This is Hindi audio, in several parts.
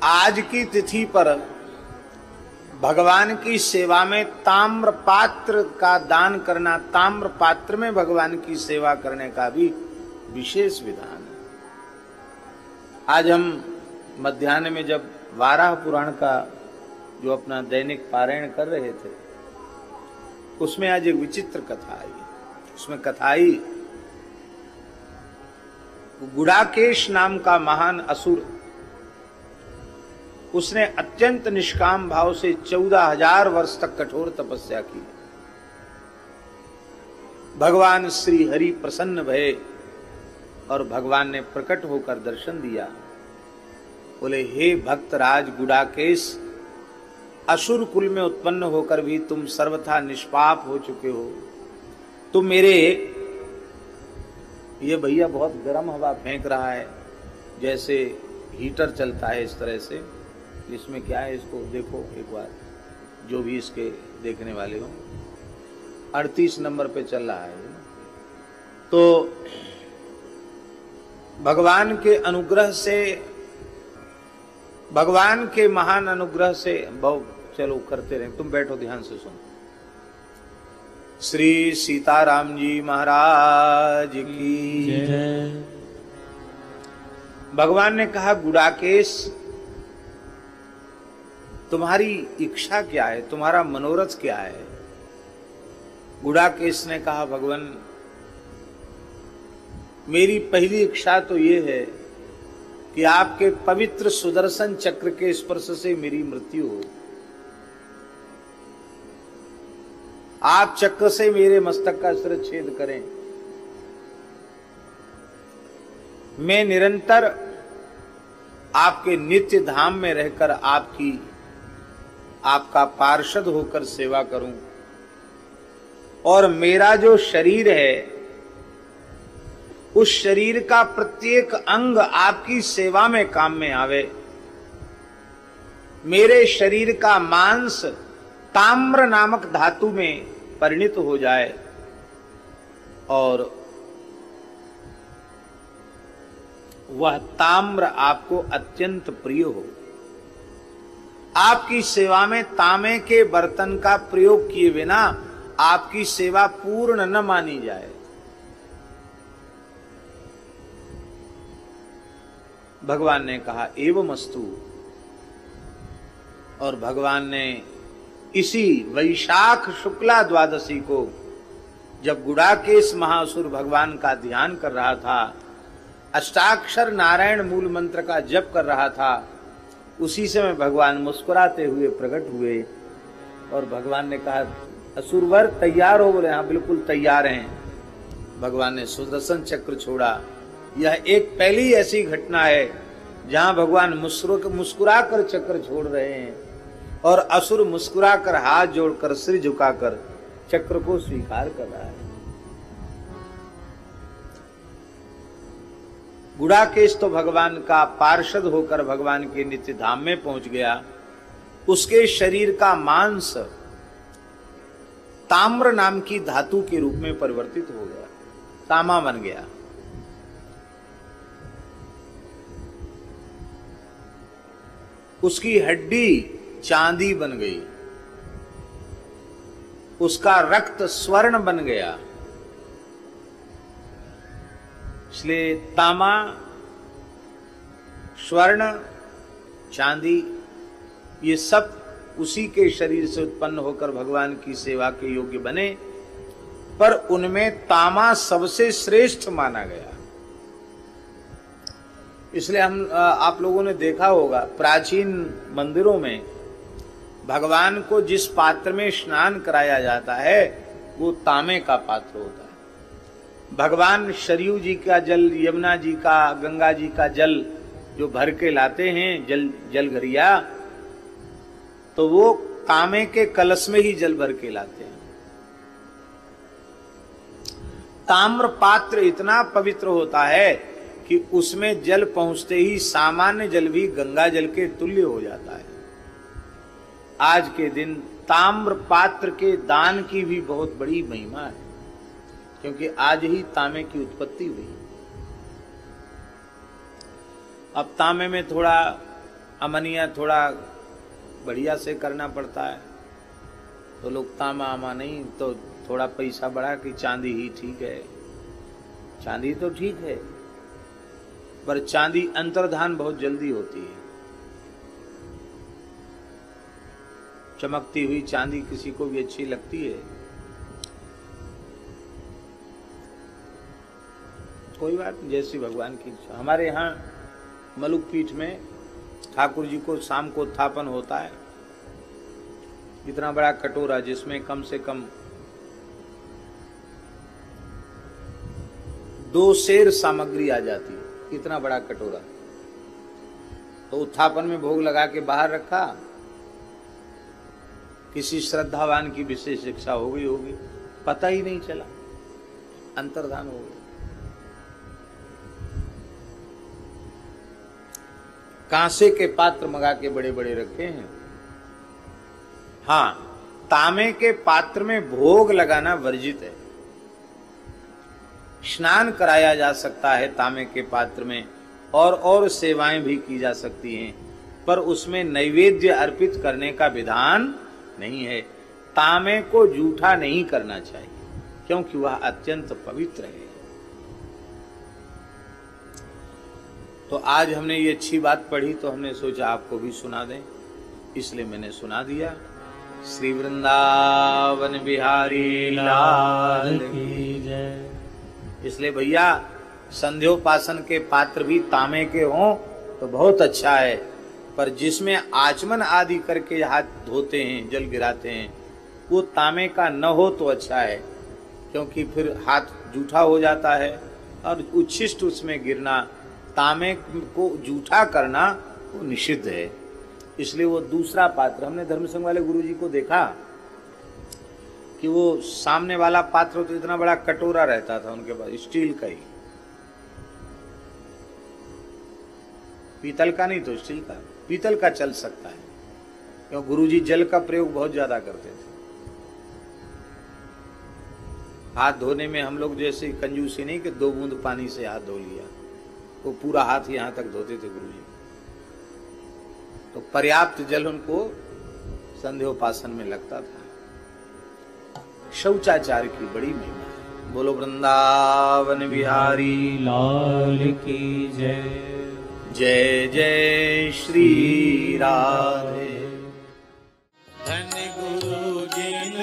आज की तिथि पर भगवान की सेवा में ताम्र पात्र का दान करना, ताम्र पात्र में भगवान की सेवा करने का भी विशेष विधान है। आज हम मध्याह्न में जब वाराह पुराण का जो अपना दैनिक पारायण कर रहे थे, उसमें आज एक विचित्र कथा आई। उसमें कथा आई, गुड़ाकेश नाम का महान असुर, उसने अत्यंत निष्काम भाव से 14,000 वर्ष तक कठोर तपस्या की। भगवान श्री हरि प्रसन्न भये और भगवान ने प्रकट होकर दर्शन दिया। बोले, हे भक्तराज गुड़ाकेश, असुर कुल में उत्पन्न होकर भी तुम सर्वथा निष्पाप हो चुके हो। तुम मेरे, ये भैया बहुत गर्म हवा फेंक रहा है, जैसे हीटर चलता है इस तरह से। इसमें क्या है, इसको देखो एक बार, जो भी इसके देखने वाले हो। 38 नंबर पे चल रहा है। तो भगवान के अनुग्रह से, भगवान के महान अनुग्रह से चलो करते रहे। तुम बैठो, ध्यान से सुनो। श्री सीताराम जी महाराज की जय। भगवान ने कहा, गुड़ाकेश, तुम्हारी इच्छा क्या है, तुम्हारा मनोरथ क्या है? गुड़ाकेश ने कहा, भगवान, मेरी पहली इच्छा तो ये है कि आपके पवित्र सुदर्शन चक्र के स्पर्श से मेरी मृत्यु हो। आप चक्र से मेरे मस्तक का शिरच्छेद करें। मैं निरंतर आपके नित्य धाम में रहकर आपका पार्षद होकर सेवा करूं, और मेरा जो शरीर है, उस शरीर का प्रत्येक अंग आपकी सेवा में काम में आवे। मेरे शरीर का मांस ताम्र नामक धातु में परिणित हो जाए और वह ताम्र आपको अत्यंत प्रिय हो। आपकी सेवा में तांबे के बर्तन का प्रयोग किए बिना आपकी सेवा पूर्ण न मानी जाए। भगवान ने कहा, एवमस्तु। और भगवान ने इसी वैशाख शुक्ला द्वादशी को, जब गुड़ाकेश महासुर भगवान का ध्यान कर रहा था, अष्टाक्षर नारायण मूल मंत्र का जप कर रहा था, उसी समय भगवान मुस्कुराते हुए प्रकट हुए और भगवान ने कहा, असुरवर तैयार हो? बोले, हाँ बिल्कुल तैयार हैं। भगवान ने सुदर्शन चक्र छोड़ा। यह एक पहली ऐसी घटना है जहां भगवान मुस्कुरा कर चक्र छोड़ रहे हैं और असुर मुस्कुरा कर, हाथ जोड़कर, सिर झुकाकर चक्र को स्वीकार कर रहा है। गुड़ाकेश तो भगवान का पार्षद होकर भगवान के नित्य धाम में पहुंच गया। उसके शरीर का मांस ताम्र नाम की धातु के रूप में परिवर्तित हो गया, तामा बन गया। उसकी हड्डी चांदी बन गई, उसका रक्त स्वर्ण बन गया। इसलिए तामा, स्वर्ण, चांदी, ये सब उसी के शरीर से उत्पन्न होकर भगवान की सेवा के योग्य बने, पर उनमें तामा सबसे श्रेष्ठ माना गया। इसलिए आप लोगों ने देखा होगा, प्राचीन मंदिरों में भगवान को जिस पात्र में स्नान कराया जाता है वो तांबे का पात्र होता है। भगवान सरयू जी का जल, यमुना जी का, गंगा जी का जल जो भर के लाते हैं, जल घरिया, तो वो तांबे के कलश में ही जल भर के लाते हैं। ताम्र पात्र इतना पवित्र होता है कि उसमें जल पहुंचते ही सामान्य जल भी गंगा जल के तुल्य हो जाता है। आज के दिन ताम्र पात्र के दान की भी बहुत बड़ी महिमा है, क्योंकि आज ही तांबे की उत्पत्ति हुई। अब तांबे में थोड़ा अमनिया थोड़ा बढ़िया से करना पड़ता है, तो लोग तांबा आमा नहीं तो थोड़ा पैसा बढ़ा कि चांदी ही ठीक है। चांदी तो ठीक है, पर चांदी अंतर्धान बहुत जल्दी होती है। चमकती हुई चांदी किसी को भी अच्छी लगती है। कोई बात नहीं, जैसी भगवान की इच्छा। हमारे यहाँ मलुक पीठ में ठाकुर जी को शाम को उत्थापन होता है। इतना बड़ा कटोरा जिसमें कम से कम 2 सेर सामग्री आ जाती है। इतना बड़ा कटोरा तो उत्थापन में भोग लगा के बाहर रखा। किसी श्रद्धावान की विशेष इच्छा हो गई होगी, पता ही नहीं चला, अंतर्धान हो गया। कांसे के पात्र मंगा के बड़े बड़े रखे हैं। हाँ, तांबे के पात्र में भोग लगाना वर्जित है। स्नान कराया जा सकता है तांबे के पात्र में, और सेवाएं भी की जा सकती हैं, पर उसमें नैवेद्य अर्पित करने का विधान नहीं है। तांबे को जूठा नहीं करना चाहिए, क्योंकि वह अत्यंत पवित्र है। तो आज हमने ये अच्छी बात पढ़ी, तो हमने सोचा आपको भी सुना दें, इसलिए मैंने सुना दिया। श्री वृंदावन बिहारी लाल की जय। इसलिए भैया संध्योपासन के पात्र भी तांबे के हों तो बहुत अच्छा है, पर जिसमें आचमन आदि करके हाथ धोते हैं, जल गिराते हैं, वो तांबे का न हो तो अच्छा है, क्योंकि फिर हाथ जूठा हो जाता है और उच्छिष्ट उसमें गिरना, तांबे को जूठा करना वो निषिद्ध है। इसलिए वो दूसरा पात्र, हमने धर्म संघ वाले गुरुजी को देखा कि वो सामने वाला पात्र तो इतना बड़ा कटोरा रहता था उनके पास, स्टील का ही, पीतल का नहीं तो स्टील का। पीतल का चल सकता है, क्योंकि गुरुजी जल का प्रयोग बहुत ज्यादा करते थे। हाथ धोने में हम लोग जैसे कंजूसी नहीं कि 2 बूंद पानी से हाथ धो लिया, वो पूरा हाथ यहां तक धोते थे गुरुजी। तो पर्याप्त जल उनको संध्योपासन में लगता था। शौचाचार की बड़ी महिमा है। बोलो वृंदावन बिहारी लाल की जय। जय जय श्री राधे। धन गुरु जिन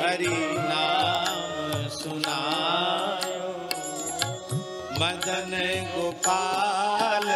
हरि नाम सुनायो, मदन गोपाल